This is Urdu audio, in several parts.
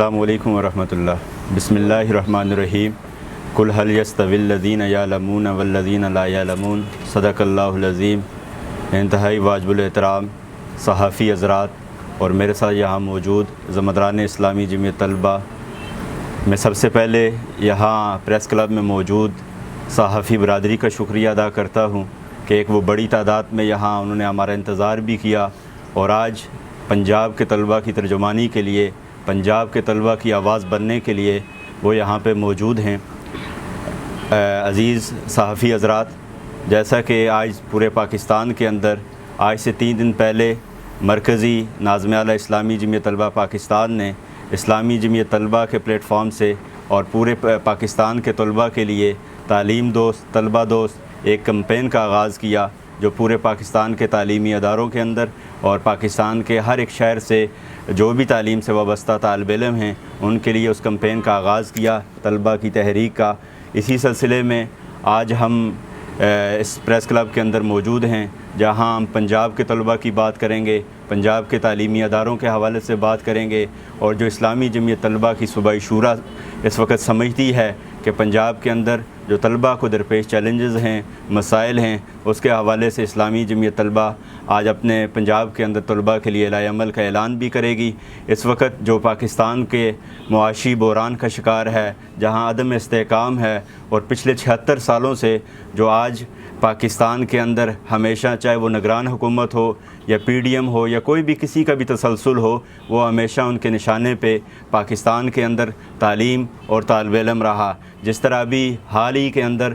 السلام علیکم ورحمۃ اللہ۔ بسم اللہ الرحمن الرحیم۔ قل هل يستوي الذين يعلمون والذين لا يعلمون، صدق اللہ العظیم۔ انتہائی واجب الاحترام صحافی حضرات اور میرے ساتھ یہاں موجود زمدران اسلامی جمعیت طلبہ، میں سب سے پہلے یہاں پریس کلب میں موجود صحافی برادری کا شکریہ ادا کرتا ہوں کہ ایک وہ بڑی تعداد میں یہاں انہوں نے ہمارا انتظار بھی کیا اور آج پنجاب کے طلبہ کی ترجمانی کے لیے، پنجاب کے طلبہ کی آواز بننے کے لیے وہ یہاں پہ موجود ہیں۔ عزیز صحافی حضرات، جیسا کہ آج پورے پاکستان کے اندر آج سے 3 دن پہلے مرکزی ناظم اعلیٰ اسلامی جمعیت طلبہ پاکستان نے اسلامی جمعیت طلبہ کے پلیٹ فارم سے اور پورے پاکستان کے طلبہ کے لیے تعلیم دوست، طلبہ دوست ایک کمپین کا آغاز کیا، جو پورے پاکستان کے تعلیمی اداروں کے اندر اور پاکستان کے ہر ایک شہر سے جو بھی تعلیم سے وابستہ طالب علم ہیں ان کے لیے اس کمپین کا آغاز کیا، طلبہ کی تحریک کا۔ اسی سلسلے میں آج ہم اس پریس کلب کے اندر موجود ہیں، جہاں ہم پنجاب کے طلبہ کی بات کریں گے، پنجاب کے تعلیمی اداروں کے حوالے سے بات کریں گے، اور جو اسلامی جمعیت طلبہ کی صوبائی شورا اس وقت سمجھتی ہے کہ پنجاب کے اندر جو طلبہ کو درپیش چیلنجز ہیں، مسائل ہیں، اس کے حوالے سے اسلامی جمعیت طلبہ آج اپنے پنجاب کے اندر طلبہ کے لیے اعلان عمل کا اعلان بھی کرے گی۔ اس وقت جو پاکستان کے معاشی بحران کا شکار ہے، جہاں عدم استحکام ہے، اور پچھلے 76 سالوں سے جو آج پاکستان کے اندر ہمیشہ، چاہے وہ نگران حکومت ہو یا پی ڈی ایم ہو یا کوئی بھی کسی کا بھی تسلسل ہو، وہ ہمیشہ ان کے نشانے پہ پاکستان کے اندر تعلیم اور طالب علم رہا۔ جس طرح ابھی حال ہی کے اندر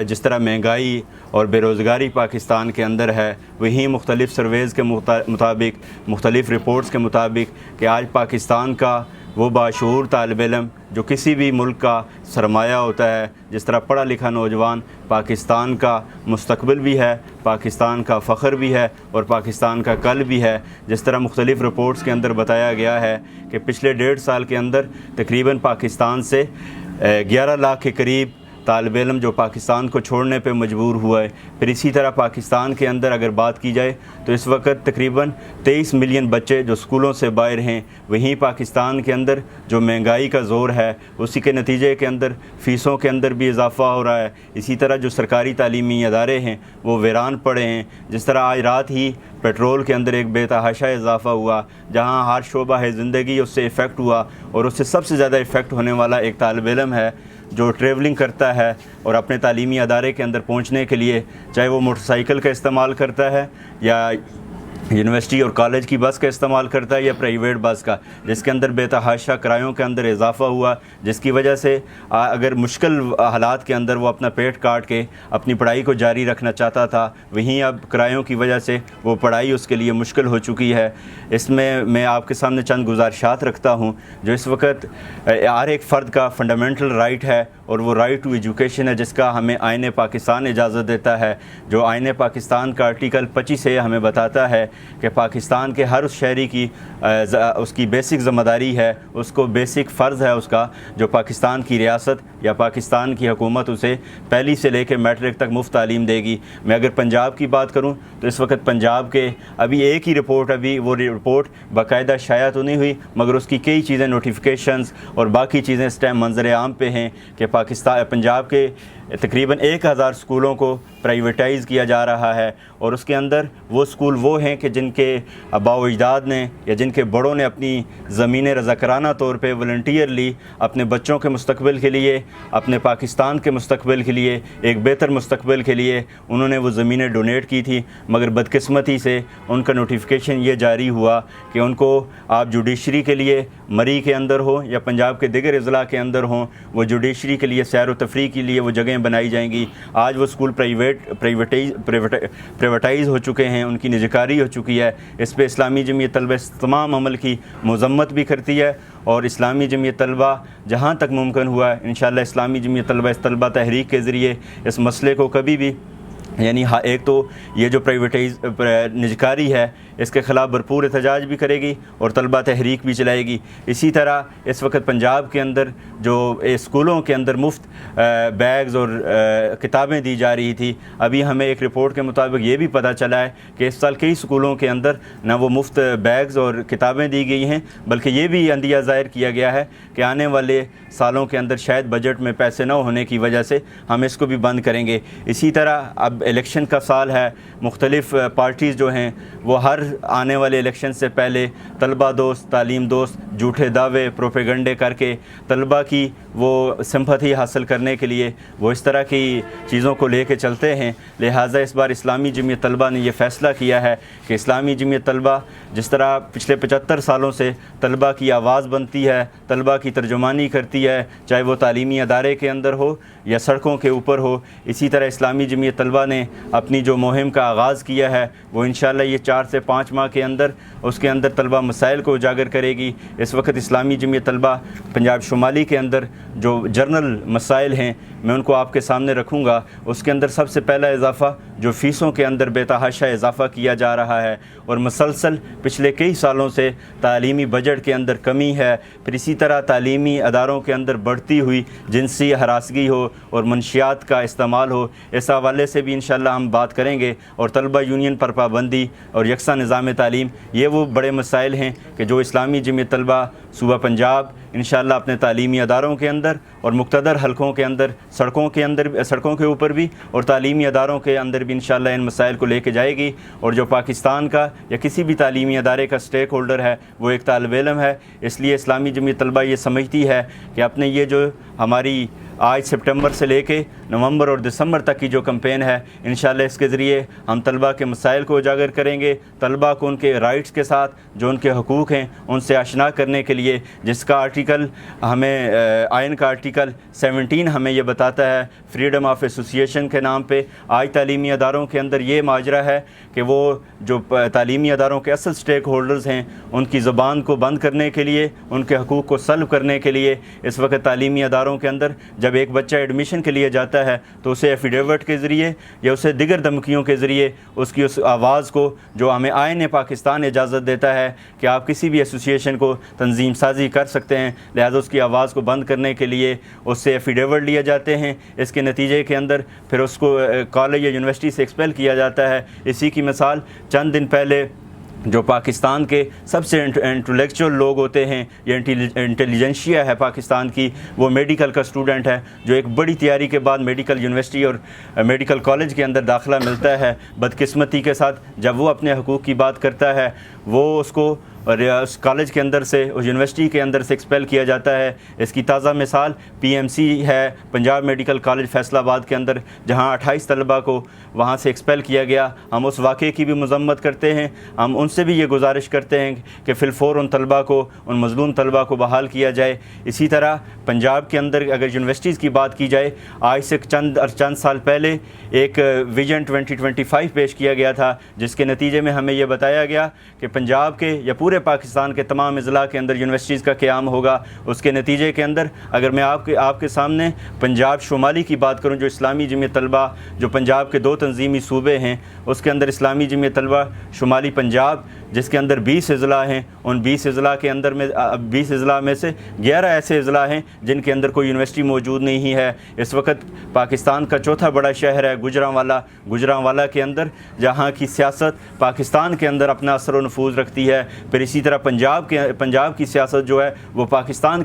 جس طرح مہنگائی اور بے روزگاری پاکستان کے اندر ہے، وہیں مختلف سرویز کے مطابق، مختلف رپورٹس کے مطابق کہ آج پاکستان کا وہ باشعور طالب علم جو کسی بھی ملک کا سرمایہ ہوتا ہے، جس طرح پڑھا لکھا نوجوان پاکستان کا مستقبل بھی ہے، پاکستان کا فخر بھی ہے اور پاکستان کا کل بھی ہے۔ جس طرح مختلف رپورٹس کے اندر بتایا گیا ہے کہ پچھلے 1.5 سال کے اندر تقریباً پاکستان سے 11 لاکھ کے قریب طالب علم جو پاکستان کو چھوڑنے پہ مجبور ہوا ہے۔ پھر اسی طرح پاکستان کے اندر اگر بات کی جائے تو اس وقت تقریباً 23 ملین بچے جو اسکولوں سے باہر ہیں۔ وہیں پاکستان کے اندر جو مہنگائی کا زور ہے، اسی کے نتیجے کے اندر فیسوں کے اندر بھی اضافہ ہو رہا ہے۔ اسی طرح جو سرکاری تعلیمی ادارے ہیں وہ ویران پڑے ہیں۔ جس طرح آج رات ہی پیٹرول کے اندر ایک بے تحاشا اضافہ ہوا، جہاں ہر شعبہ ہے زندگی اس سے افیکٹ ہوا، اور اس سے سب سے زیادہ افیکٹ ہونے والا ایک طالب علم ہے جو ٹریولنگ کرتا ہے اور اپنے تعلیمی ادارے کے اندر پہنچنے کے لیے، چاہے وہ موٹر سائیکل کا استعمال کرتا ہے یا یونیورسٹی اور کالج کی بس کا استعمال کرتا ہے یا پرائیویٹ بس کا، جس کے اندر بے تحاشا کرایوں کے اندر اضافہ ہوا، جس کی وجہ سے اگر مشکل حالات کے اندر وہ اپنا پیٹ کاٹ کے اپنی پڑھائی کو جاری رکھنا چاہتا تھا، وہیں اب کرایوں کی وجہ سے وہ پڑھائی اس کے لیے مشکل ہو چکی ہے۔ اس میں آپ کے سامنے چند گزارشات رکھتا ہوں جو اس وقت ہر ایک فرد کا فنڈامنٹل رائٹ ہے، اور وہ رائٹ ٹو ایجوکیشن ہے، جس کا ہمیں آئین پاکستان اجازت دیتا ہے۔ جو آئین پاکستان کا آرٹیکل 25 ہے ہمیں بتاتا ہے کہ پاکستان کے ہر اس شہری کی اس کی بیسک ذمہ داری ہے، اس کو بیسک فرض ہے اس کا، جو پاکستان کی ریاست یا پاکستان کی حکومت اسے پہلی سے لے کے میٹرک تک مفت تعلیم دے گی۔ میں اگر پنجاب کی بات کروں تو اس وقت پنجاب کے ابھی ایک ہی رپورٹ، ابھی وہ رپورٹ باقاعدہ شائع تو نہیں ہوئی، مگر اس کی کئی چیزیں، نوٹیفیکیشنز اور باقی چیزیں اس ٹائم منظر عام پہ ہیں کہ پنجاب کے تقریباً 1000 اسکولوں کو پرائیویٹائز کیا جا رہا ہے، اور اس کے اندر وہ اسکول وہ ہیں کہ جن کے آباء و اجداد نے یا جن کے بڑوں نے اپنی زمینیں رضاکارانہ طور پہ والنٹیئرلی اپنے بچوں کے مستقبل کے لیے، اپنے پاکستان کے مستقبل کے لیے، ایک بہتر مستقبل کے لیے انہوں نے وہ زمینیں ڈونیٹ کی تھی، مگر بدقسمتی سے ان کا نوٹیفیکیشن یہ جاری ہوا کہ ان کو آپ جوڈیشری کے لیے مری کے اندر ہو یا پنجاب کے دیگر اضلاع کے اندر ہوں، وہ جوڈیشری کے لیے سیر و تفریح کے لیے وہ جگہیں بنائی جائیں گی۔ آج وہ اسکول پرائیویٹائز ہو چکے ہیں، ان کی نجکاری ہو چکی ہے۔ اس پہ اسلامی جمعیت طلبہ اس تمام عمل کی مذمت بھی کرتی ہے، اور اسلامی جمعیت طلبہ جہاں تک ممکن ہوا ہے انشاءاللہ اسلامی جمعیت طلبہ اس طلبہ تحریک کے ذریعے اس مسئلے کو کبھی بھی یعنی ایک تو یہ جو نجکاری ہے اس کے خلاف بھرپور احتجاج بھی کرے گی اور طلبہ تحریک بھی چلائے گی۔ اسی طرح اس وقت پنجاب کے اندر جو اسکولوں کے اندر مفت بیگز اور کتابیں دی جا رہی تھی، ابھی ہمیں ایک رپورٹ کے مطابق یہ بھی پتہ چلا ہے کہ اس سال کئی اسکولوں کے اندر نہ وہ مفت بیگز اور کتابیں دی گئی ہیں، بلکہ یہ بھی اندیہ ظاہر کیا گیا ہے کہ آنے والے سالوں کے اندر شاید بجٹ میں پیسے نہ ہونے کی وجہ سے ہم اس کو بھی بند کریں گے۔ اسی طرح اب الیکشن کا سال ہے، مختلف پارٹیز جو ہیں وہ ہر آنے والے الیکشن سے پہلے طلبہ دوست، تعلیم دوست جھوٹے دعوے، پروپیگنڈے کر کے طلبہ کی وہ سمپتھی حاصل کرنے کے لیے وہ اس طرح کی چیزوں کو لے کے چلتے ہیں۔ لہٰذا اس بار اسلامی جمعیت طلبہ نے یہ فیصلہ کیا ہے کہ اسلامی جمعیت طلبہ جس طرح پچھلے 75 سالوں سے طلبہ کی آواز بنتی ہے، طلبہ کی ترجمانی کرتی ہے، چاہے وہ تعلیمی ادارے کے اندر ہو یا سڑکوں کے اوپر ہو، اسی طرح اسلامی جمعیت طلبہ نے اپنی جو مہم کا آغاز کیا ہے وہ انشاءاللہ یہ 4 سے 5 ماہ کے اندر اس کے اندر طلبہ مسائل کو اجاگر کرے گی۔ اس وقت اسلامی جمعیت طلبہ پنجاب شمالی کے اندر جو جرنل مسائل ہیں میں ان کو آپ کے سامنے رکھوں گا۔ اس کے اندر سب سے پہلا اضافہ جو فیسوں کے اندر بے تحاشا اضافہ کیا جا رہا ہے اور مسلسل پچھلے کئی سالوں سے تعلیمی بجٹ کے اندر کمی ہے، پھر اسی طرح تعلیمی اداروں کے اندر بڑھتی ہوئی جنسی ہراسگی ہو اور منشیات کا استعمال ہو، اس حوالے سے بھی انشاءاللہ ہم بات کریں گے۔ اور طلبہ یونین پر پابندی اور یکساں نظام تعلیم، یہ وہ بڑے مسائل ہیں کہ جو اسلامی جمعیت طلبہ صوبہ پنجاب انشاءاللہ اپنے تعلیمی اداروں کے اندر اور مقتدر حلقوں کے اندر، سڑکوں کے اوپر بھی اور تعلیمی اداروں کے اندر بھی انشاءاللہ ان مسائل کو لے کے جائے گی۔ اور جو پاکستان کا یا کسی بھی تعلیمی ادارے کا سٹیک ہولڈر ہے وہ ایک طالب علم ہے، اس لیے اسلامی جمعیت طلبہ یہ سمجھتی ہے کہ اپنے یہ جو ہماری آج سپٹمبر سے لے کے نومبر اور دسمبر تک کی جو کمپین ہے، انشاءاللہ اس کے ذریعے ہم طلبہ کے مسائل کو اجاگر کریں گے، طلبہ کو ان کے رائٹس کے ساتھ جو ان کے حقوق ہیں ان سے آشنا کرنے کے لیے، جس کا آرٹیکل ہمیں آئین کا آرٹیکل 17 ہمیں یہ بتاتا ہے فریڈم آف ایسوسیشن کے نام پہ۔ آج تعلیمی اداروں کے اندر یہ ماجرا ہے کہ وہ جو تعلیمی اداروں کے اصل سٹیک ہولڈرز ہیں ان کی زبان کو بند کرنے کے لیے، ان کے حقوق کو سلب کرنے کے لیے اس وقت تعلیمی اداروں کے اندر جب ایک بچہ ایڈمیشن کے لیے جاتا ہے تو اسے ایفیڈیوٹ کے ذریعے یا اسے دیگر دھمکیوں کے ذریعے اس کی اس آواز کو، جو ہمیں آئین پاکستان اجازت دیتا ہے کہ آپ کسی بھی ایسوسیشن کو تنظیم سازی کر سکتے ہیں، لہذا اس کی آواز کو بند کرنے کے لیے اس سے ایفیڈیوٹ لیے جاتے ہیں۔ اس کے نتیجے کے اندر پھر اس کو کالج یا یونیورسٹی سے ایکسپیل کیا جاتا ہے۔ اسی کی مثال چند دن پہلے جو پاکستان کے سب سے انٹلیکچوئل لوگ ہوتے ہیں یا انٹیلیجنشیا ہے پاکستان کی، وہ میڈیکل کا اسٹوڈنٹ ہے جو ایک بڑی تیاری کے بعد میڈیکل یونیورسٹی اور میڈیکل کالج کے اندر داخلہ ملتا ہے، بدقسمتی کے ساتھ جب وہ اپنے حقوق کی بات کرتا ہے وہ اس کو اور اس کالج کے اندر سے، اس یونیورسٹی کے اندر سے ایکسپیل کیا جاتا ہے۔ اس کی تازہ مثال پی ایم سی ہے، پنجاب میڈیکل کالج فیصل آباد کے اندر، جہاں 28 طلبہ کو وہاں سے ایکسپیل کیا گیا۔ ہم اس واقعے کی بھی مذمت کرتے ہیں، ہم ان سے بھی یہ گزارش کرتے ہیں کہ فی الفور ان طلبہ کو، ان مظلوم طلبہ کو بحال کیا جائے۔ اسی طرح پنجاب کے اندر اگر یونیورسٹیز کی بات کی جائے، آج سے چند سال پہلے ایک ویژن 2025 پیش کیا گیا تھا، جس کے نتیجے میں ہمیں یہ بتایا گیا کہ پنجاب کے یا پورے پاکستان کے تمام اضلاع کے اندر یونیورسٹیز کا قیام ہوگا۔ اس کے نتیجے کے اندر اگر میں آپ کے سامنے پنجاب شمالی کی بات کروں، جو اسلامی جمعیت طلبہ جو پنجاب کے 2 تنظیمی صوبے ہیں، اس کے اندر اسلامی جمعیت طلبہ شمالی پنجاب جس کے اندر 20 اضلاع ہیں، ان 20 اضلاع کے اندر 20 اضلاع میں سے 11 ایسے اضلاع ہیں جن کے اندر کوئی یونیورسٹی موجود نہیں ہے۔ اس وقت پاکستان کا چوتھا بڑا شہر ہے گوجرانوالا کے اندر، جہاں کی سیاست پاکستان کے اندر اپنا اثر و نفوذ رکھتی ہے۔ پھر اسی طرح پنجاب کی سیاست جو ہے وہ پاکستان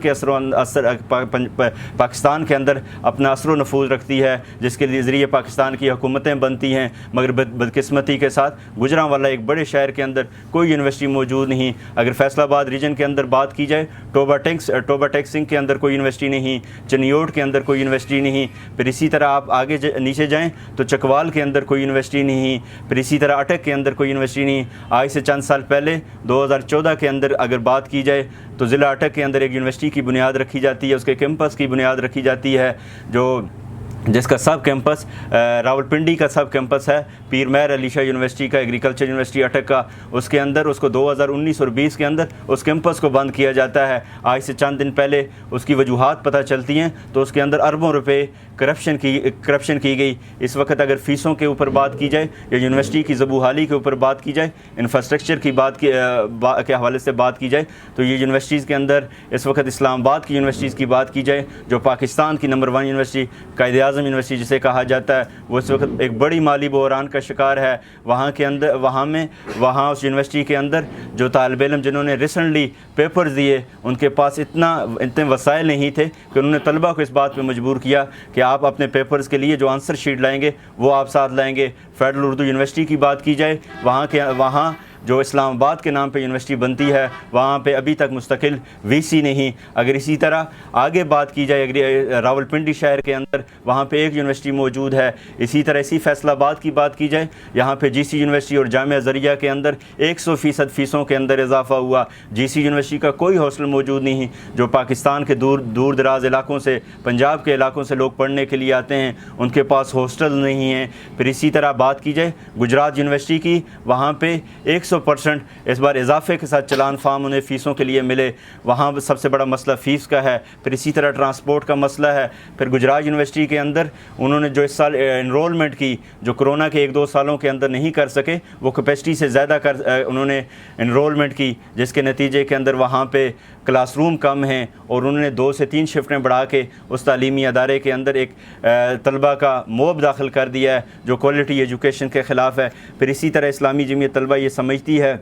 کے اندر اپنا اثر و نفوذ رکھتی ہے، جس کے ذریعے پاکستان کی حکومتیں بنتی ہیں۔ مگر بدقسمتی کے ساتھ گوجرانوالا ایک بڑے شہر کے اندر کوئی یونیورسٹی موجود نہیں۔ اگر فیصل آباد ریجن کے اندر بات کی جائے، ٹوبا ٹیکسنگ کے اندر کوئی یونیورسٹی نہیں، چنیوٹ کے اندر کوئی یونیورسٹی نہیں۔ پھر اسی طرح آپ آگے نیچے جائیں تو چکوال کے اندر کوئی یونیورسٹی نہیں۔ پھر اسی طرح اٹک کے اندر کوئی یونیورسٹی نہیں۔ آج سے چند سال پہلے 2014 کے اندر اگر بات کی جائے تو ضلع اٹک کے اندر ایک یونیورسٹی کی بنیاد رکھی جاتی ہے، اس کے کیمپس کی بنیاد رکھی جاتی ہے، جو جس کا سب کیمپس راولپنڈی کا سب کیمپس ہے پیر مہر علی شاہ یونیورسٹی کا، ایگریکلچر یونیورسٹی اٹک کا، اس کے اندر اس کو 2019 اور 20 کے اندر اس کیمپس کو بند کیا جاتا ہے۔ آج سے چند دن پہلے اس کی وجوہات پتہ چلتی ہیں تو اس کے اندر اربوں روپے کرپشن کی گئی۔ اس وقت اگر فیسوں کے اوپر بات کی جائے یا یونیورسٹی کی زبو حالی کے اوپر بات کی جائے، انفراسٹرکچر کی کے حوالے سے بات کی جائے تو یہ یونیورسٹیز کے اندر اس وقت اسلام آباد کی یونیورسٹیز کی بات کی جائے جو پاکستان کی number 1 university Quaid Azam university جسے کہا جاتا ہے، وہ اس وقت ایک بڑی مالی بحران کا شکار ہے۔ وہاں اس یونیورسٹی کے اندر جو طالب علم جنہوں نے ریسنٹلی پیپرز دیے ان کے پاس اتنے وسائل نہیں تھے کہ انہوں نے طلبہ کو اس بات پہ مجبور کیا کہ آپ اپنے پیپرز کے لیے جو آنسر شیٹ لائیں گے وہ آپ ساتھ لائیں گے۔ فیڈرل اردو یونیورسٹی کی بات کی جائے، وہاں جو اسلام آباد کے نام پہ یونیورسٹی بنتی ہے وہاں پہ ابھی تک مستقل وی سی نہیں۔ اگر اسی طرح آگے بات کی جائے راولپنڈی شہر کے اندر وہاں پہ ایک یونیورسٹی موجود ہے۔ اسی طرح فیصل آباد کی بات کی جائے، یہاں پہ جی سی یونیورسٹی اور جامعہ ازہریہ کے اندر 100% فیسوں کے اندر اضافہ ہوا۔ جی سی یونیورسٹی کا کوئی ہاسٹل موجود نہیں جو پاکستان کے دور دراز علاقوں سے، پنجاب کے علاقوں سے لوگ پڑھنے کے لیے آتے ہیں، ان کے پاس ہاسٹل نہیں ہیں۔ پھر اسی طرح بات کی جائے گجرات یونیورسٹی کی، وہاں پہ 100% اس بار اضافے کے ساتھ چلان فارم انہیں فیسوں کے لیے ملے، وہاں سب سے بڑا مسئلہ فیس کا ہے۔ پھر اسی طرح ٹرانسپورٹ کا مسئلہ ہے۔ پھر گجرات یونیورسٹی کے اندر انہوں نے جو اس سال انرولمنٹ کی جو کرونا کے 1-2 سالوں کے اندر نہیں کر سکے، وہ کیپیسٹی سے زیادہ انہوں نے انرولمنٹ کی، جس کے نتیجے کے اندر وہاں پہ کلاس روم کم ہیں اور انہوں نے 2 سے 3 شفٹیں بڑھا کے اس تعلیمی ادارے کے اندر ایک طلبہ کا موب داخل کر دیا ہے جو کوالٹی ایجوکیشن کے خلاف ہے۔ پھر اسی طرح اسلامی جمعیت طلبہ یہ سمجھتی ہے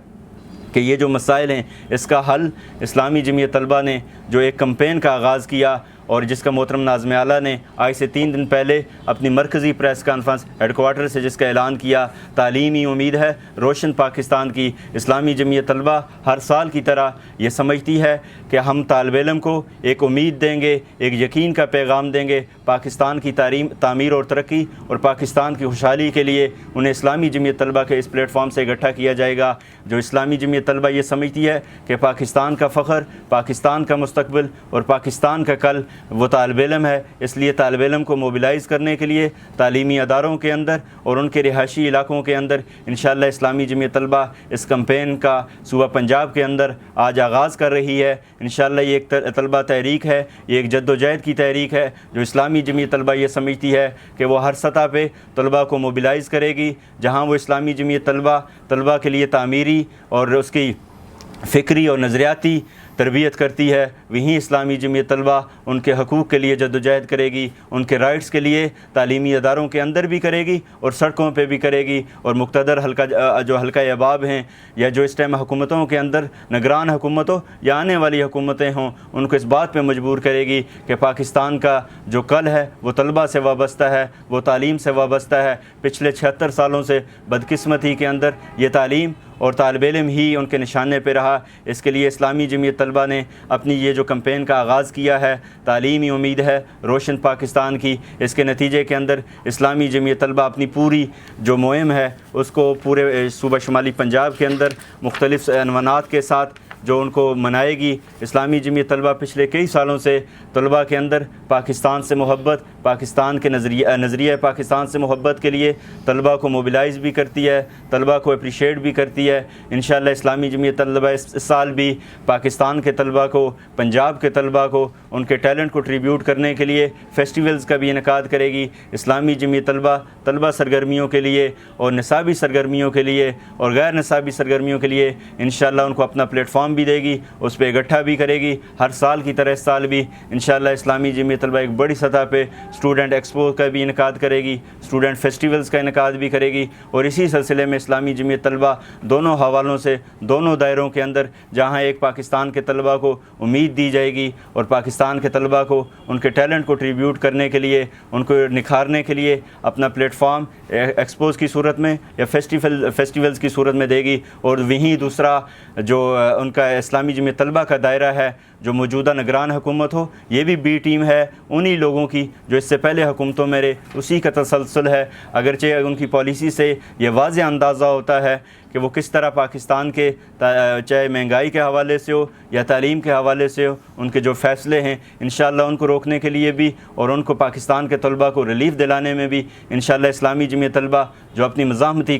کہ یہ جو مسائل ہیں اس کا حل اسلامی جمعیت طلبہ نے جو ایک کمپین کا آغاز کیا اور جس کا محترم ناظم اعلیٰ نے آج سے 3 دن پہلے اپنی مرکزی پریس کانفرنس ہیڈ کوارٹر سے جس کا اعلان کیا، تعلیمی امید ہے روشن پاکستان کی۔ اسلامی جمعیت طلبہ ہر سال کی طرح یہ سمجھتی ہے کہ ہم طالب علم کو ایک امید دیں گے، ایک یقین کا پیغام دیں گے پاکستان کی تعمیر اور ترقی اور پاکستان کی خوشحالی کے لیے انہیں اسلامی جمعیت طلبہ کے اس پلیٹ فارم سے اکٹھا کیا جائے گا۔ جو اسلامی جمعیت طلبہ یہ سمجھتی ہے کہ پاکستان کا فخر، پاکستان کا مستقبل اور پاکستان کا کل وہ طالب علم ہے، اس لیے طالب علم کو موبلائز کرنے کے لیے تعلیمی اداروں کے اندر اور ان کے رہائشی علاقوں کے اندر انشاءاللہ اسلامی جمعیت طلبہ اس کمپین کا صوبہ پنجاب کے اندر آج آغاز کر رہی ہے۔ انشاءاللہ یہ ایک طلبہ تحریک ہے، یہ ایک جد و جہد کی تحریک ہے جو اسلامی جمعیت طلبہ یہ سمجھتی ہے کہ وہ ہر سطح پہ طلبہ کو موبلائز کرے گی۔ جہاں وہ اسلامی جمعیت طلبہ کے لیے تعمیری اور اس کی فکری اور نظریاتی تربیت کرتی ہے، وہیں اسلامی جمعیت طلبہ ان کے حقوق کے لیے جد و جہد کرے گی، ان کے رائٹس کے لیے تعلیمی اداروں کے اندر بھی کرے گی اور سڑکوں پہ بھی کرے گی۔ اور مقتدر حلقہ احباب ہیں یا جو اس ٹائم حکومتوں کے اندر نگران حکومت ہو یا آنے والی حکومتیں ہوں، ان کو اس بات پہ مجبور کرے گی کہ پاکستان کا جو کل ہے وہ طلبہ سے وابستہ ہے، وہ تعلیم سے وابستہ ہے۔ پچھلے 76 سالوں سے بدقسمتی کے اندر یہ تعلیم اور طالب علم ہی ان کے نشانے پہ رہا۔ اس کے لیے اسلامی جمعیت طلبہ نے اپنی یہ جو کمپین کا آغاز کیا ہے، تعلیمی امید ہے روشن پاکستان کی، اس کے نتیجے کے اندر اسلامی جمعیت طلبہ اپنی پوری جو مہم ہے اس کو پورے صوبہ شمالی پنجاب کے اندر مختلف عنوانات کے ساتھ جو ان کو منائے گی۔ اسلامی جمعیت طلبہ پچھلے کئی سالوں سے طلبہ کے اندر پاکستان سے محبت، پاکستان کے نظریہ پاکستان سے محبت کے لیے طلبہ کو موبلائز بھی کرتی ہے، طلبہ کو اپریشیٹ بھی کرتی ہے۔ انشاءاللہ اسلامی جمعیت طلبہ اس سال بھی پاکستان کے طلبہ کو، پنجاب کے طلبہ کو، ان کے ٹیلنٹ کو ٹریبیوٹ کرنے کے لیے فیسٹیولز کا بھی انعقاد کرے گی۔ اسلامی جمعیت طلبہ سرگرمیوں کے لیے اور نصابی سرگرمیوں کے لیے اور غیر نصابی سرگرمیوں کے لیے انشاءاللہ ان کو اپنا پلیٹ فارم بھی دے گی، اس پہ اکٹھا بھی کرے گی۔ ہر سال کی طرح اس سال بھی انشاءاللہ اسلامی جمعیت طلبہ ایک بڑی سطح پہ اسٹوڈنٹ ایکسپو کا بھی انعقاد کرے گی، اسٹوڈنٹ فیسٹیولز کا انعقاد بھی کرے گی۔ اور اسی سلسلے میں اسلامی جمعیت طلبہ دونوں حوالوں سے، دونوں دائروں کے اندر جہاں ایک پاکستان کے طلبہ کو امید دی جائے گی اور پاکستان کے طلبہ کو ان کے ٹیلنٹ کو ٹریبیوٹ کرنے کے لیے، ان کو نکھارنے کے لیے اپنا پلیٹ فارم ایکسپوز کی صورت میں یا فیسٹیولز کی صورت میں دے گی۔ اور وہیں دوسرا جو ان کا اسلامی جمعیت طلبہ کا دائرہ ہے جو موجودہ نگران حکومت ہو، یہ بھی بی ٹیم ہے انہی لوگوں کی جو اس سے پہلے حکومتوں میں رہے، اسی کا تسلسل ہے۔ اگرچہ ان کی پالیسی سے یہ واضح اندازہ ہوتا ہے کہ وہ کس طرح پاکستان کے چاہے مہنگائی کے حوالے سے ہو یا تعلیم کے حوالے سے ہو، ان کے جو فیصلے ہیں انشاءاللہ ان کو روکنے کے لیے بھی اور ان کو پاکستان کے طلبہ کو ریلیف دلانے میں بھی انشاءاللہ اسلامی جمعیت طلبہ جو اپنی مزاحمتی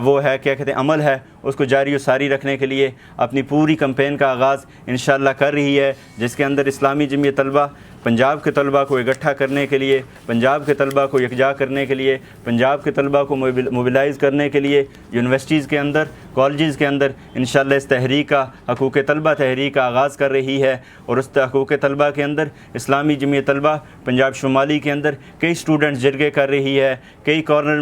وہ ہے کیا کہتے ہیں عمل ہے، اس کو جاری و ساری رکھنے کے لیے اپنی پوری کمپین کا آغاز انشاءاللہ کر رہی ہے، جس کے اندر اسلامی جمعیت طلبہ پنجاب کے طلبہ کو اکٹھا کرنے کے لیے، پنجاب کے طلبہ کو یکجا کرنے کے لیے، پنجاب کے طلبہ کو موبلائز کرنے کے لیے یونیورسٹیز کے اندر، کالجز کے اندر انشاءاللہ اس تحریک کا، حقوق طلبہ تحریک کا آغاز کر رہی ہے۔ اور اس حقوق طلبہ کے اندر اسلامی جمعیت طلبہ پنجاب شمالی کے اندر کئی اسٹوڈنٹس جرگے کر رہی ہے، کئی کارنر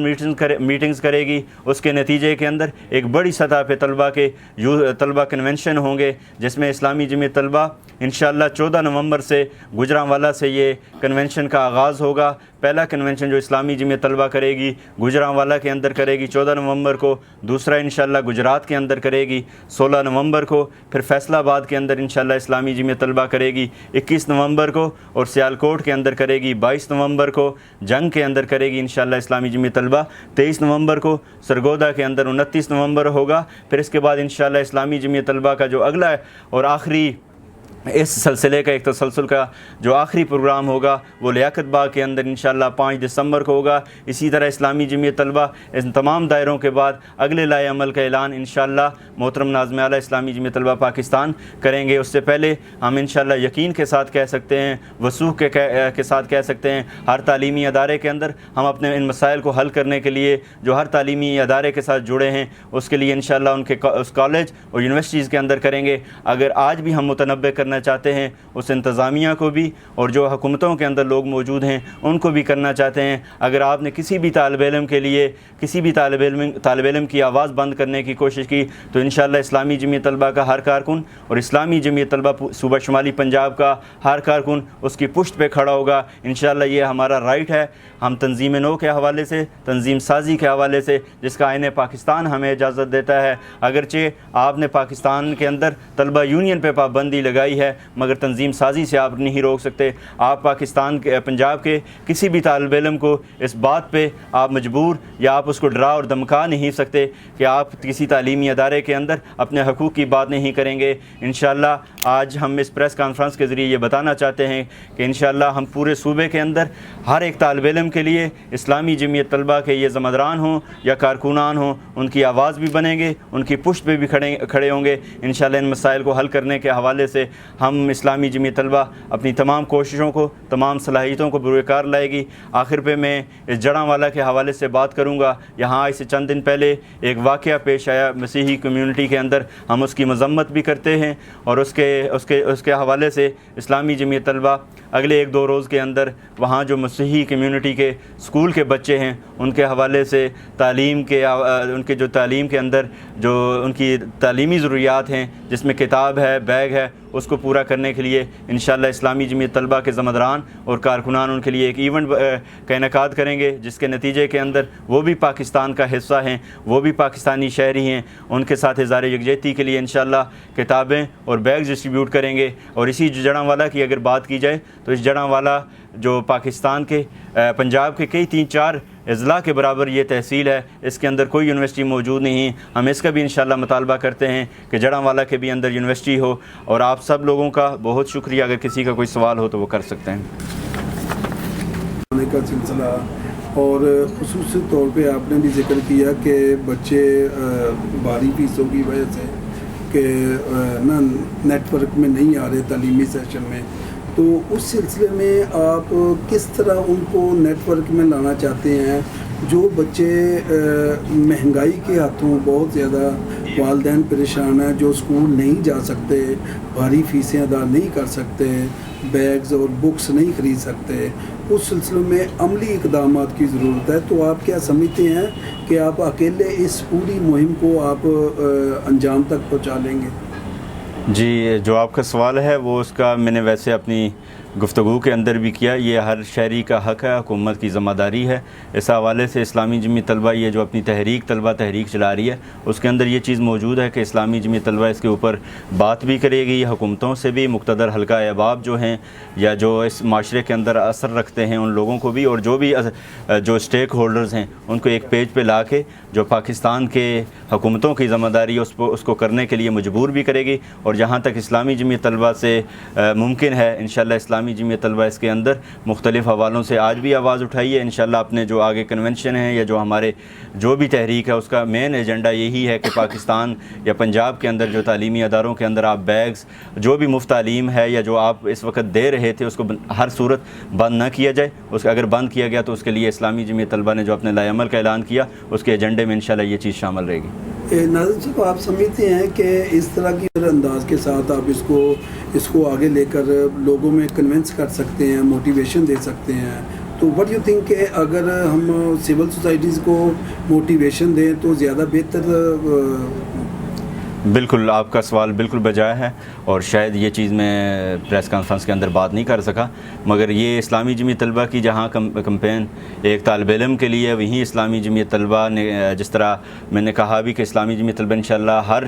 میٹنگز کرے گی، اس کے نتیجے کے اندر ایک بڑی سطح پہ طلبہ کنونشن ہوں گے، جس میں اسلامی جمعیت طلبہ انشاءاللہ 14 نومبر سے گوجرانوالا سے یہ کنونشن کا آغاز ہوگا۔ پہلا کنونشن جو اسلامی جمعیت طلبہ کرے گی گوجرانوالا کے اندر کرے گی 14 نومبر کو، دوسرا انشاءاللہ گجرات کے اندر کرے گی 16 نومبر کو، پھر فیصل آباد کے اندر انشاءاللہ اسلامی جمعیت طلبہ کرے گی 21 نومبر کو، اور سیالکوٹ کے اندر کرے گی 22 نومبر کو، جنگ کے اندر کرے گی انشاءاللہ اسلامی جمعیت طلبہ 23 نومبر کو، سرگودا کے اندر 29 نومبر ہوگا۔ پھر اس کے بعد انشاءاللہ اسلامی جمعیت طلبہ کا جو اگلا اور آخری اس سلسلے کا ایک تسلسل کا جو آخری پروگرام ہوگا وہ لیاقت باغ کے اندر انشاءاللہ 5 دسمبر کو ہوگا۔ اسی طرح اسلامی جمعیت طلبہ ان تمام دائروں کے بعد اگلے لائے عمل کا اعلان انشاءاللہ محترم ناظم اعلیٰ اسلامی جمعیت طلبہ پاکستان کریں گے۔ اس سے پہلے ہم انشاءاللہ یقین کے ساتھ کہہ سکتے ہیں، وثوق کے ساتھ کہہ سکتے ہیں، ہر تعلیمی ادارے کے اندر ہم اپنے ان مسائل کو حل کرنے کے لیے جو ہر تعلیمی ادارے کے ساتھ جڑے ہیں اس کے لیے انشاءاللہ ان کے اس کالج اور یونیورسٹیز کے اندر کریں گے۔ اگر آج بھی ہم متنبع کرنا چاہتے ہیں اس انتظامیہ کو بھی اور جو حکومتوں کے اندر لوگ موجود ہیں ان کو بھی کرنا چاہتے ہیں، اگر آپ نے کسی بھی طالب علم کے لیے کسی بھی طالب علم کی آواز بند کرنے کی کوشش کی تو انشاءاللہ اسلامی جمعیت طلبہ کا ہر کارکن اور اسلامی جمعیت طلبہ صوبہ شمالی پنجاب کا ہر کارکن اس کی پشت پہ کھڑا ہوگا۔ انشاءاللہ یہ ہمارا رائٹ ہے۔ ہم تنظیم نو کے حوالے سے، تنظیم سازی کے حوالے سے جس کا آئین پاکستان ہمیں اجازت دیتا ہے، اگرچہ آپ نے پاکستان کے اندر طلبہ یونین پہ پابندی لگائی ہے مگر تنظیم سازی سے آپ نہیں روک سکتے۔ آپ پاکستان کے پنجاب کے کسی بھی طالب علم کو اس بات پہ آپ مجبور یا آپ اس کو ڈرا اور دمکا نہیں سکتے کہ آپ کسی تعلیمی ادارے کے اندر اپنے حقوق کی بات نہیں کریں گے۔ انشاءاللہ آج ہم اس پریس کانفرنس کے ذریعے یہ بتانا چاہتے ہیں کہ انشاءاللہ ہم پورے صوبے کے اندر ہر ایک طالب علم کے لیے اسلامی جمعیت طلبہ کے یہ زمدران ہوں یا کارکنان ہوں ان کی آواز بھی بنیں گے، ان کی پشت پہ بھی کھڑے ہوں گے۔ انشاءاللہ ان مسائل کو حل کرنے کے حوالے سے ہم اسلامی جمعیت طلبہ اپنی تمام کوششوں کو، تمام صلاحیتوں کو بروئے کار لائے گی۔ آخر پہ میں اس جڑانوالا کے حوالے سے بات کروں گا۔ یہاں آج سے چند دن پہلے ایک واقعہ پیش آیا مسیحی کمیونٹی کے اندر، ہم اس کی مذمت بھی کرتے ہیں اور اس کے حوالے سے اسلامی جمعیت طلبہ اگلے 1-2 روز کے اندر وہاں جو مسیحی کمیونٹی کے اسکول کے بچے ہیں ان کے حوالے سے ان کے جو تعلیم کے اندر جو ان کی تعلیمی ضروریات ہیں جس میں کتاب ہے، بیگ ہے، اس کو پورا کرنے کے لیے انشاءاللہ اسلامی جمعیت طلبہ کے زمدران اور کارکنان ان کے لیے ایک ایونٹ کا انعقاد کریں گے، جس کے نتیجے کے اندر وہ بھی پاکستان کا حصہ ہیں، وہ بھی پاکستانی شہری ہیں، ان کے ساتھ اظہار یکجہتی کے لیے انشاءاللہ کتابیں اور بیگز ڈسٹریبیوٹ کریں گے۔ اور اسی جڑانوالا کی اگر بات کی جائے تو اس جڑانوالا جو پاکستان کے پنجاب کے کئی 3-4 اضلاع کے برابر یہ تحصیل ہے، اس کے اندر کوئی یونیورسٹی موجود نہیں۔ ہم اس کا بھی انشاءاللہ مطالبہ کرتے ہیں کہ جڑانوالا کے بھی اندر یونیورسٹی ہو۔ اور آپ سب لوگوں کا بہت شکریہ، اگر کسی کا کوئی سوال ہو تو وہ کر سکتے ہیں۔ کا سلسلہ اور خصوصی طور پہ آپ نے بھی ذکر کیا کہ بچے بھاری فیسوں کی وجہ سے کہ نیٹ ورک میں نہیں آ رہے تعلیمی سیشن میں، تو اس سلسلے میں آپ کس طرح ان کو نیٹ ورک میں لانا چاہتے ہیں؟ جو بچے مہنگائی کے ہاتھوں بہت زیادہ والدین پریشان ہیں، جو اسکول نہیں جا سکتے، بھاری فیسیں ادا نہیں کر سکتے، بیگز اور بکس نہیں خرید سکتے، اس سلسلے میں عملی اقدامات کی ضرورت ہے۔ تو آپ کیا سمجھتے ہیں کہ آپ اکیلے اس پوری مہم کو آپ انجام تک پہنچا لیں گے؟ جی، جو آپ کا سوال ہے وہ اس کا میں نے ویسے اپنی گفتگو کے اندر بھی کیا. یہ ہر شہری کا حق ہے, حکومت کی ذمہ داری ہے. اس حوالے سے اسلامی جمعیت طلبہ یہ جو اپنی طلبہ تحریک چلا رہی ہے, اس کے اندر یہ چیز موجود ہے کہ اسلامی جمعیت طلبہ اس کے اوپر بات بھی کرے گی. حکومتوں سے بھی, مقتدر حلقہ احباب جو ہیں یا جو اس معاشرے کے اندر اثر رکھتے ہیں ان لوگوں کو بھی, اور جو اسٹیک ہولڈرز ہیں ان کو ایک پیج پہ لا کے جو پاکستان کے حکومتوں کی ذمہ داری ہے اس کو کرنے کے لیے مجبور بھی کرے گی. اور جہاں تک اسلامی جمعیت طلبہ سے ممکن ہے, انشاءاللہ اسلامی جمعیت طلبہ اس کے اندر مختلف حوالوں سے آج بھی آواز اٹھائی ہے. انشاءاللہ اپنے جو آگے کنونشن ہیں یا جو ہمارے جو بھی تحریک ہے اس کا مین ایجنڈا یہی ہے کہ پاکستان یا پنجاب کے اندر جو تعلیمی اداروں کے اندر آپ بیگز جو بھی مفت تعلیم ہے یا جو آپ اس وقت دے رہے تھے اس کو ہر صورت بند نہ کیا جائے. اس کا اگر بند کیا گیا تو اس کے لیے اسلامی جمعیت طلبہ نے جو اپنے لائے عمل کا اعلان کیا اس کے ایجنڈے میں انشاءاللہ یہ چیز شامل رہے گی. ناظر صاحب, آپ سمجھتے ہیں کہ اس طرح کی انداز کے ساتھ آپ اس کو آگے لے کر لوگوں میں کنونس کر سکتے ہیں, موٹیویشن دے سکتے ہیں؟ تو وٹ یو تھنک کہ اگر ہم سول سوسائٹیز کو موٹیویشن دیں تو زیادہ بہتر؟ بالکل, آپ کا سوال بالکل بجائے ہے اور شاید یہ چیز میں پریس کانفرنس کے اندر بات نہیں کر سکا, مگر یہ اسلامی جمعیت طلبہ کی جہاں کمپین ایک طالب علم کے لیے, وہیں اسلامی جمعیت طلبہ نے جس طرح میں نے کہا بھی کہ اسلامی جمعیت طلبہ انشاءاللہ ہر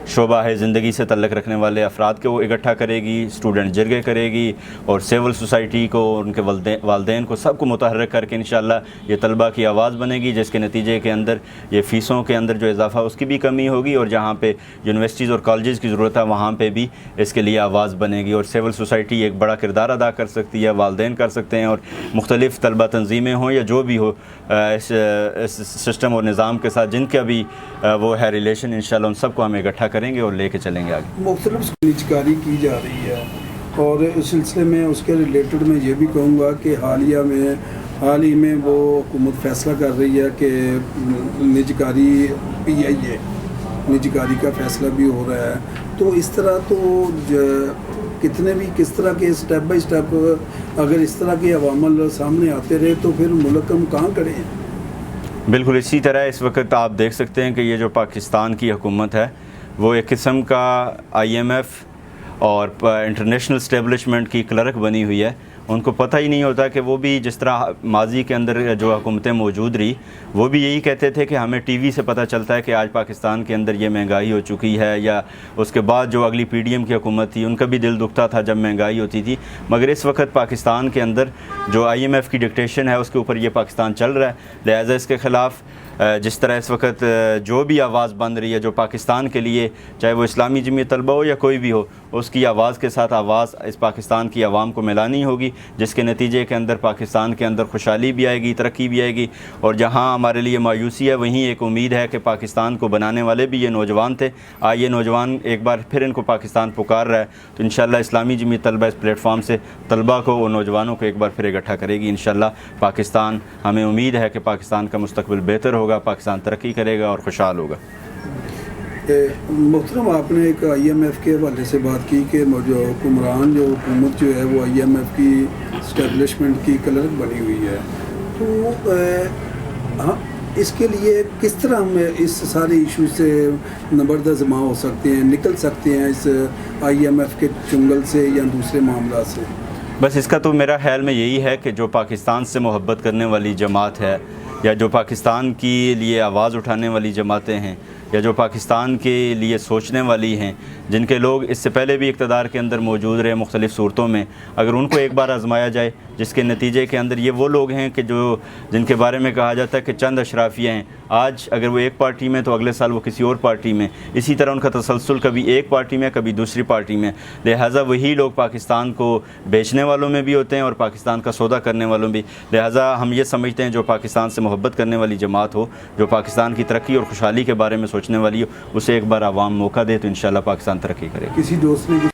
شعبہ ہے زندگی سے تعلق رکھنے والے افراد کے وہ اکٹھا کرے گی, اسٹوڈنٹ جرگے کرے گی اور سول سوسائٹی کو, ان کے والدین کو, سب کو متحرک کر کے انشاءاللہ یہ طلبہ کی آواز بنے گی, جس کے نتیجے کے اندر یہ فیسوں کے اندر جو اضافہ اس کی بھی کمی ہوگی, اور جہاں پہ یونیورسٹیز اور کالجز کی ضرورت ہے وہاں پہ بھی اس کے لیے آواز بنے گی. اور سول سوسائٹی ایک بڑا کردار ادا کر سکتی ہے, والدین کر سکتے ہیں, اور مختلف طلبہ تنظیمیں ہوں یا جو بھی ہو اس سسٹم اور نظام کے ساتھ جن کا بھی وہ ہے ریلیشن, انشاءاللہ ان سب کو ہم اکٹھا کریں گے اور لے کے چلیں گے آگے. مختلف نیجکاری کی جا رہی ہے, اور اس سلسلے میں اس کے ریلیٹڈ میں یہ بھی کہوں گا کہ حال ہی میں وہ حکومت فیصلہ کر رہی ہے کہ نجکاری PIA نجکاری کا فیصلہ بھی ہو رہا ہے. تو اس طرح تو کس طرح کے سٹیپ بائی سٹیپ اگر اس طرح کے عوامل سامنے آتے رہے تو پھر ملک ہم کہاں کھڑے ہیں؟ بالکل اسی طرح اس وقت آپ دیکھ سکتے ہیں کہ یہ جو پاکستان کی حکومت ہے وہ ایک قسم کا IMF اور انٹرنیشنل اسٹیبلشمنٹ کی کلرک بنی ہوئی ہے. ان کو پتہ ہی نہیں ہوتا کہ وہ بھی جس طرح ماضی کے اندر جو حکومتیں موجود رہی وہ بھی یہی کہتے تھے کہ ہمیں ٹی وی سے پتہ چلتا ہے کہ آج پاکستان کے اندر یہ مہنگائی ہو چکی ہے, یا اس کے بعد جو اگلی PDM کی حکومت تھی ان کا بھی دل دکھتا تھا جب مہنگائی ہوتی تھی. مگر اس وقت پاکستان کے اندر جو IMF کی ڈکٹیشن ہے اس کے اوپر یہ پاکستان چل رہا ہے, لہٰذا اس کے خلاف جس طرح اس وقت جو بھی آواز بن رہی ہے جو پاکستان کے لیے, چاہے وہ اسلامی جمعیت طلبہ ہو یا کوئی بھی ہو, اس کی آواز کے ساتھ آواز اس پاکستان کی عوام کو ملانی ہوگی, جس کے نتیجے کے اندر پاکستان کے اندر خوشحالی بھی آئے گی, ترقی بھی آئے گی. اور جہاں ہمارے لیے مایوسی ہے وہیں ایک امید ہے کہ پاکستان کو بنانے والے بھی یہ نوجوان تھے. یہ نوجوان ایک بار پھر ان کو پاکستان پکار رہا ہے, تو انشاءاللہ اسلامی جمعیت طلبہ اس پلیٹ فارم سے طلبہ کو اور نوجوانوں کو ایک بار پھر اکٹھا کرے گی. انشاءاللہ پاکستان, ہمیں امید ہے کہ پاکستان کا مستقبل بہتر ہوگا, پاکستان ترقی کرے گا اور خوشحال ہوگا. محترم, آپ نے ایک IMF کے حوالے سے بات کی کہ جو حکومت جو ہے وہ IMF کی اسٹیبلشمنٹ کی کلرک بنی ہوئی ہے. تو اس کے لیے کس طرح ہم اس سارے ایشو سے نبردازما ہو سکتے ہیں, نکل سکتے ہیں اس IMF کے چنگل سے یا دوسرے معاملات سے؟ بس اس کا تو میرا خیال میں یہی ہے کہ جو پاکستان سے محبت کرنے والی جماعت ہے, یا جو پاکستان کے لیے آواز اٹھانے والی جماعتیں ہیں, یا جو پاکستان کے لیے سوچنے والی ہیں, جن کے لوگ اس سے پہلے بھی اقتدار کے اندر موجود رہے مختلف صورتوں میں, اگر ان کو ایک بار آزمایا جائے, جس کے نتیجے کے اندر یہ وہ لوگ ہیں کہ جن کے بارے میں کہا جاتا ہے کہ چند اشرافیہ ہیں, آج اگر وہ ایک پارٹی میں تو اگلے سال وہ کسی اور پارٹی میں, اسی طرح ان کا تسلسل کبھی ایک پارٹی میں کبھی دوسری پارٹی میں. لہٰذا وہی لوگ پاکستان کو بیچنے والوں میں بھی ہوتے ہیں اور پاکستان کا سودا کرنے والوں بھی. لہٰذا ہم یہ سمجھتے ہیں جو پاکستان سے محبت کرنے والی جماعت ہو, جو پاکستان کی ترقی اور خوشحالی کے بارے میں سوچنے والی ہو, اسے ایک بار عوام موقع دے تو انشاءاللہ پاکستان ترقی کرے گا. کسی دوست نے